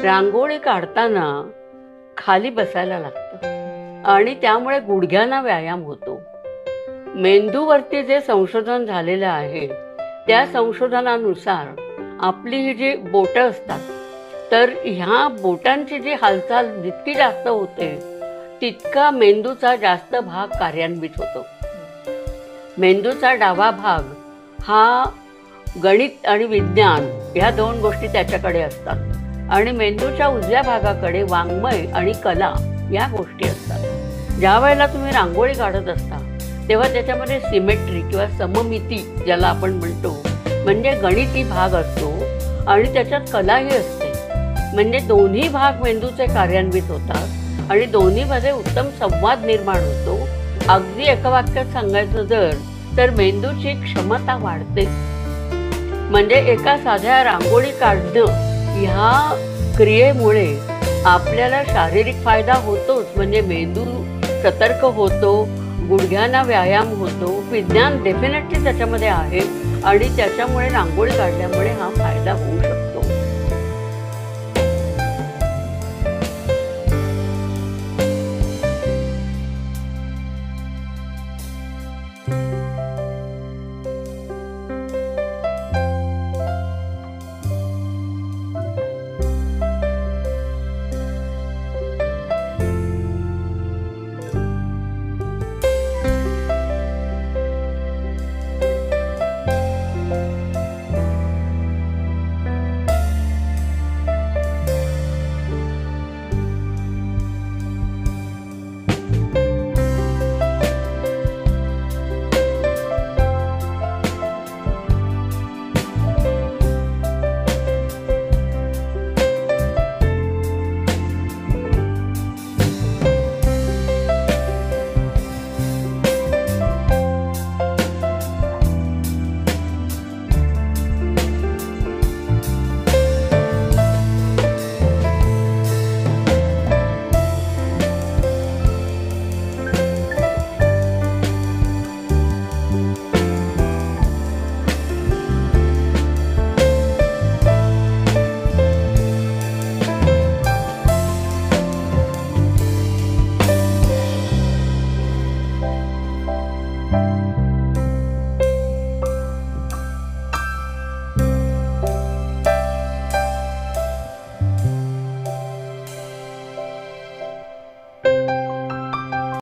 रांगोळी काढताना खाली बसायला लागतं आणि त्यामुळे गुडघ्यांना व्यायाम होतो. मेंदूवरती जे संशोधन झालेलं आहे त्या संशोधनानुसार आपली ही जी बोटं असतात तर ह्या बोटांची जी हालचाल जितकी जास्त होते तितका मेंदूचा जास्त भाग कार्यान्वित होतो. मेंदूचा डावा भाग हा गणित आणि विज्ञान ह्या दोन गोष्टी त्याच्याकडे असतात आणि मेंदूच्या उजव्या भागाकडे वाङ्मय आणि कला या गोष्टी असतात. ज्या वेळेला तुम्ही रांगोळी काढत असता तेव्हा त्याच्यामध्ये सिमेट्री किंवा सममिती ज्याला आपण म्हणतो म्हणजे गणिती भाग असतो आणि त्याच्यात कलाही असते. म्हणजे दोन्ही भाग मेंदूचे कार्यान्वित होतात आणि दोन्हीमध्ये उत्तम संवाद निर्माण होतो. अगदी एका वाक्यात सांगायचं तर मेंदूची क्षमता वाढते. म्हणजे एका साध्या रांगोळी काढणं ह्या क्रियेमुळे आपल्याला शारीरिक फायदा होतोच, म्हणजे मेंदू सतर्क होतो, गुडघ्यांना व्यायाम होतो, विज्ञान डेफिनेटली त्याच्यामध्ये आहे आणि त्याच्यामुळे रांगोळी काढल्यामुळे हा फायदा होऊ शकतो.